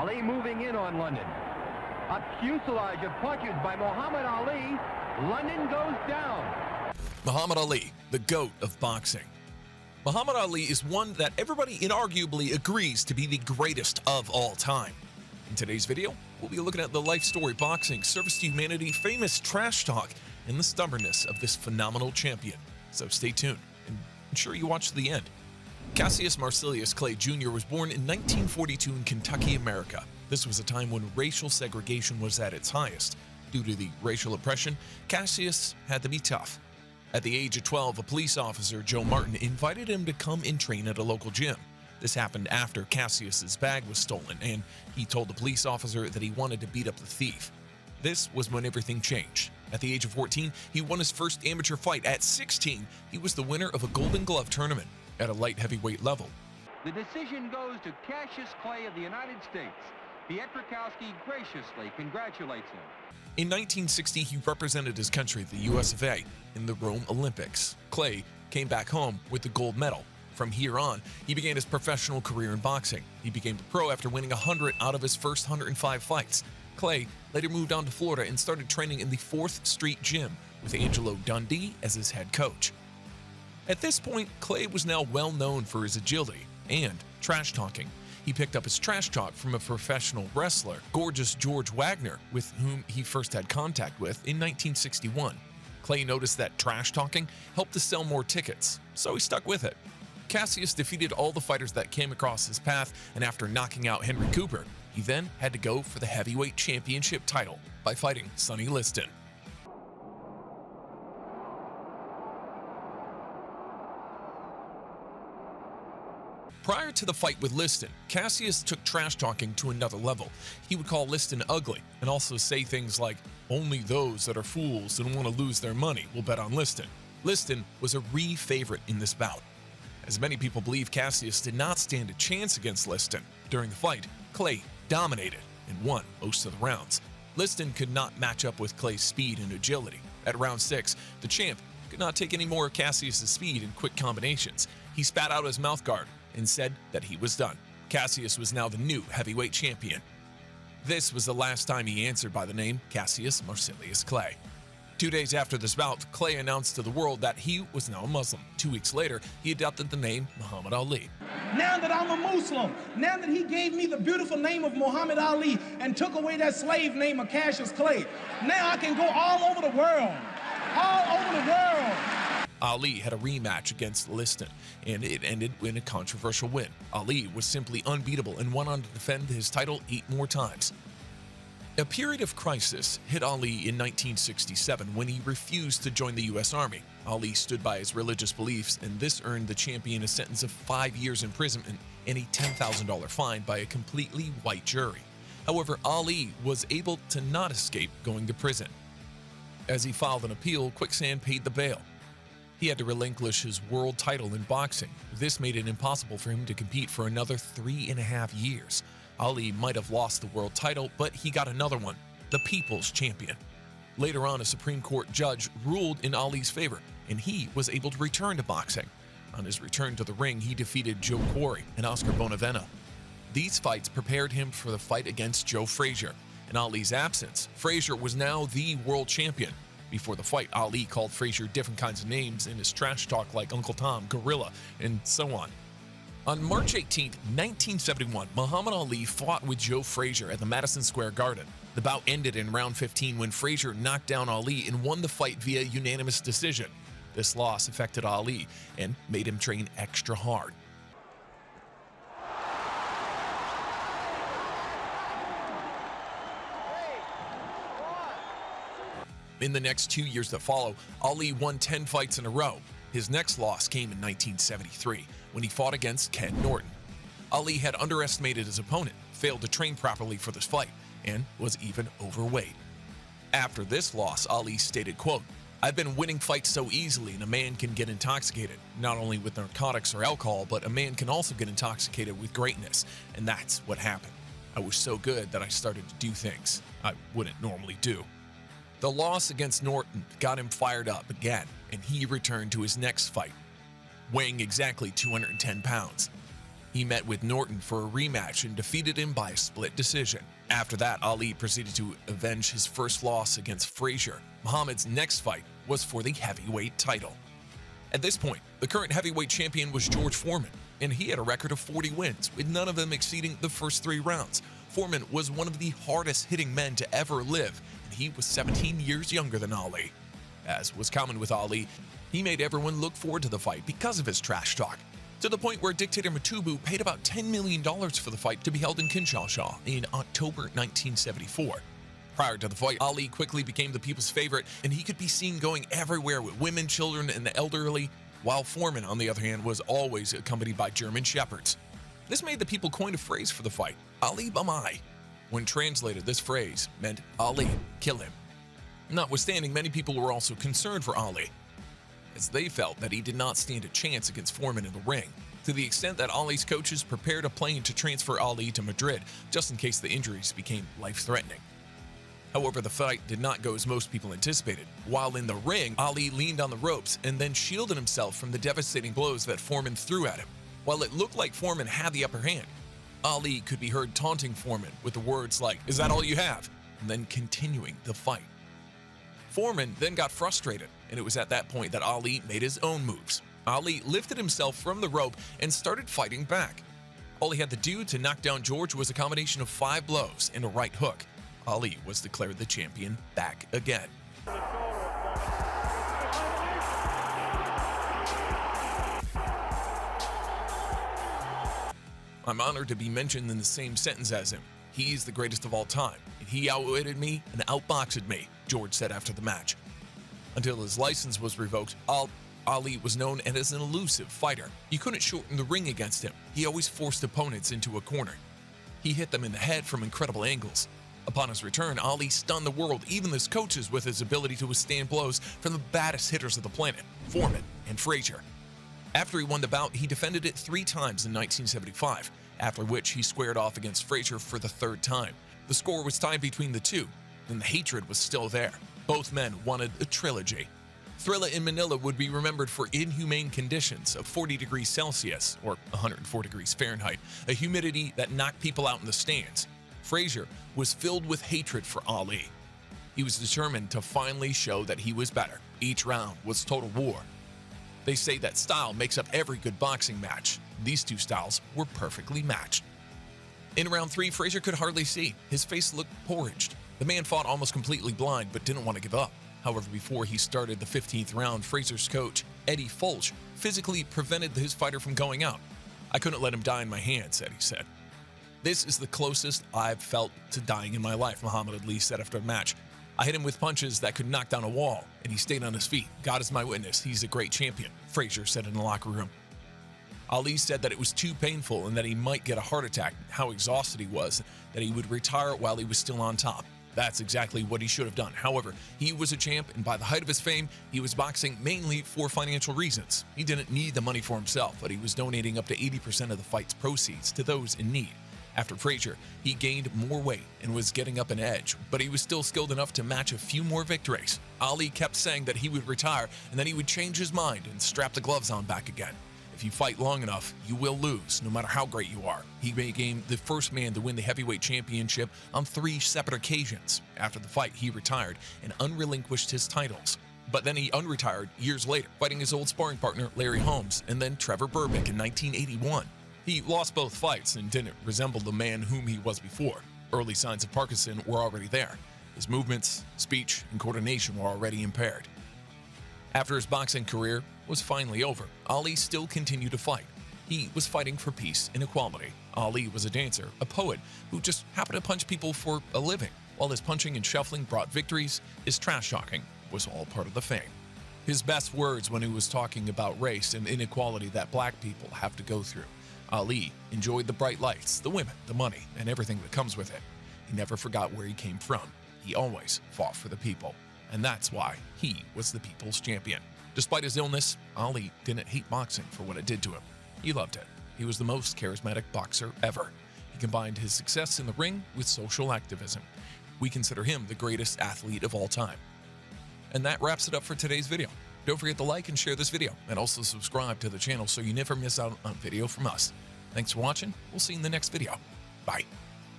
Ali moving in on London. A fuselage of punches by Muhammad Ali. London goes down. Muhammad Ali, the GOAT of boxing. Muhammad Ali is one that everybody inarguably agrees to be the greatest of all time. In today's video, we'll be looking at the life story, boxing, service to humanity, famous trash talk, and the stubbornness of this phenomenal champion. So stay tuned and ensure you watch to the end. Cassius Marcellus Clay Jr. was born in 1942 in Kentucky, America. This was a time when racial segregation was at its highest. Due to the racial oppression, Cassius had to be tough. At the age of 12, a police officer, Joe Martin, invited him to come and train at a local gym. This happened after Cassius's bag was stolen, and he told the police officer that he wanted to beat up the thief. This was when everything changed. At the age of 14, he won his first amateur fight. At 16, he was the winner of a Golden Glove tournament at a light heavyweight level. The decision goes to Cassius Clay of the United States. Pietrkowski graciously congratulates him. In 1960, he represented his country, the US of A, in the Rome Olympics. Clay came back home with the gold medal. From here on, he began his professional career in boxing. He became a pro after winning 100 out of his first 105 fights. Clay later moved on to Florida and started training in the 4th Street Gym with Angelo Dundee as his head coach. At this point, Clay was now well known for his agility and trash talking. He picked up his trash talk from a professional wrestler, Gorgeous George Wagner, with whom he first had contact with in 1961. Clay noticed that trash talking helped to sell more tickets, so he stuck with it. Cassius defeated all the fighters that came across his path, and after knocking out Henry Cooper, he then had to go for the heavyweight championship title by fighting Sonny Liston. Prior to the fight with Liston, Cassius took trash talking to another level. He would call Liston ugly and also say things like, "Only those that are fools and want to lose their money will bet on Liston." Liston was a favorite in this bout. As many people believe, Cassius did not stand a chance against Liston. During the fight, Clay dominated and won most of the rounds. Liston could not match up with Clay's speed and agility. At round 6, the champ could not take any more of Cassius' speed and quick combinations. He spat out his mouthguard and said that he was done. Cassius was now the new heavyweight champion. This was the last time he answered by the name Cassius Marcellus Clay. 2 days after this bout, Clay announced to the world that he was now a Muslim. 2 weeks later, he adopted the name Muhammad Ali. Now that I'm a Muslim, now that he gave me the beautiful name of Muhammad Ali and took away that slave name of Cassius Clay, now I can go all over the world. All over the world. Ali had a rematch against Liston, and it ended in a controversial win. Ali was simply unbeatable and went on to defend his title 8 more times. A period of crisis hit Ali in 1967 when he refused to join the U.S. Army. Ali stood by his religious beliefs, and this earned the champion a sentence of 5 years imprisonment and a $10,000 fine by a completely white jury. However, Ali was able to not escape going to prison. As he filed an appeal, Quicksand paid the bail. He had to relinquish his world title in boxing. This made it impossible for him to compete for another 3.5 years. Ali might have lost the world title, but he got another one, the People's Champion. Later on, a Supreme Court judge ruled in Ali's favor, and he was able to return to boxing. On his return to the ring, he defeated Joe Corey and Oscar Bonavena. These fights prepared him for the fight against Joe Frazier. In Ali's absence, Frazier was now the world champion. Before the fight, Ali called Frazier different kinds of names in his trash talk like Uncle Tom, Gorilla, and so on. On March 18, 1971, Muhammad Ali fought with Joe Frazier at the Madison Square Garden. The bout ended in round 15 when Frazier knocked down Ali and won the fight via unanimous decision. This loss affected Ali and made him train extra hard. In the next 2 years that follow, Ali won 10 fights in a row. His next loss came in 1973, when he fought against Ken Norton. Ali had underestimated his opponent, failed to train properly for this fight, and was even overweight. After this loss, Ali stated, quote, "I've been winning fights so easily, and a man can get intoxicated, not only with narcotics or alcohol, but a man can also get intoxicated with greatness, and that's what happened. I was so good that I started to do things I wouldn't normally do." The loss against Norton got him fired up again, and he returned to his next fight, weighing exactly 210 pounds. He met with Norton for a rematch and defeated him by a split decision. After that, Ali proceeded to avenge his first loss against Frazier. Muhammad's next fight was for the heavyweight title. At this point, the current heavyweight champion was George Foreman, and he had a record of 40 wins, with none of them exceeding the first 3 rounds. Foreman was one of the hardest-hitting men to ever live, and he was 17 years younger than Ali. As was common with Ali, he made everyone look forward to the fight because of his trash talk, to the point where dictator Matubu paid about $10 million for the fight to be held in Kinshasa in October 1974. Prior to the fight, Ali quickly became the people's favorite, and he could be seen going everywhere with women, children, and the elderly, while Foreman, on the other hand, was always accompanied by German shepherds. This made the people coin a phrase for the fight, Ali Bamai. When translated, this phrase meant Ali, kill him. Notwithstanding, many people were also concerned for Ali, as they felt that he did not stand a chance against Foreman in the ring, to the extent that Ali's coaches prepared a plane to transfer Ali to Madrid just in case the injuries became life-threatening. However, the fight did not go as most people anticipated. While in the ring, Ali leaned on the ropes and then shielded himself from the devastating blows that Foreman threw at him. While it looked like Foreman had the upper hand, Ali could be heard taunting Foreman with the words like, "Is that all you have?" and then continuing the fight. Foreman then got frustrated, and it was at that point that Ali made his own moves. Ali lifted himself from the rope and started fighting back. All he had to do to knock down George was a combination of 5 blows and a right hook. Ali was declared the champion back again. I'm honored to be mentioned in the same sentence as him. He's the greatest of all time, and he outwitted me and outboxed me, George said after the match. Until his license was revoked, Ali was known as an elusive fighter. You couldn't shorten the ring against him. He always forced opponents into a corner. He hit them in the head from incredible angles. Upon his return, Ali stunned the world, even his coaches, with his ability to withstand blows from the baddest hitters of the planet, Foreman and Frazier. After he won the bout, he defended it 3 times in 1975, after which he squared off against Frazier for the 3rd time. The score was tied between the two, and the hatred was still there. Both men wanted a trilogy. Thrilla in Manila would be remembered for inhumane conditions of 40 degrees Celsius, or 104 degrees Fahrenheit, a humidity that knocked people out in the stands. Frazier was filled with hatred for Ali. He was determined to finally show that he was better. Each round was total war. They say that style makes up every good boxing match. These two styles were perfectly matched. In round 3, Frazier could hardly see. His face looked porridged. The man fought almost completely blind but didn't want to give up. However, before he started the 15th round, Frazier's coach, Eddie Folch, physically prevented his fighter from going out. "I couldn't let him die in my hands," Eddie said. "This is the closest I've felt to dying in my life," Muhammad Ali said after the match. "I hit him with punches that could knock down a wall, and he stayed on his feet. God is my witness, he's a great champion," Frazier said in the locker room. Ali said that it was too painful and that he might get a heart attack, how exhausted he was, that he would retire while he was still on top. That's exactly what he should have done. However, he was a champ, and by the height of his fame, he was boxing mainly for financial reasons. He didn't need the money for himself, but he was donating up to 80% of the fight's proceeds to those in need. After Frazier, he gained more weight and was getting up an edge, but he was still skilled enough to match a few more victories. Ali kept saying that he would retire and then he would change his mind and strap the gloves on back again. If you fight long enough, you will lose, no matter how great you are. He became the first man to win the heavyweight championship on 3 separate occasions. After the fight, he retired and unrelinquished his titles. But then he unretired years later, fighting his old sparring partner Larry Holmes and then Trevor Burbick in 1981. He lost both fights and didn't resemble the man whom he was before. Early signs of Parkinson were already there. His movements, speech, and coordination were already impaired. After his boxing career was finally over, Ali still continued to fight. He was fighting for peace and equality. Ali was a dancer, a poet, who just happened to punch people for a living. While his punching and shuffling brought victories, his trash-talking was all part of the fame. His best words when he was talking about race and inequality that black people have to go through. Ali enjoyed the bright lights, the women, the money, and everything that comes with it. He never forgot where he came from. He always fought for the people. And that's why he was the people's champion. Despite his illness, Ali didn't hate boxing for what it did to him. He loved it. He was the most charismatic boxer ever. He combined his success in the ring with social activism. We consider him the greatest athlete of all time. And that wraps it up for today's video. Don't forget to like and share this video, and also subscribe to the channel so you never miss out on a video from us. Thanks for watching. We'll see you in the next video. Bye.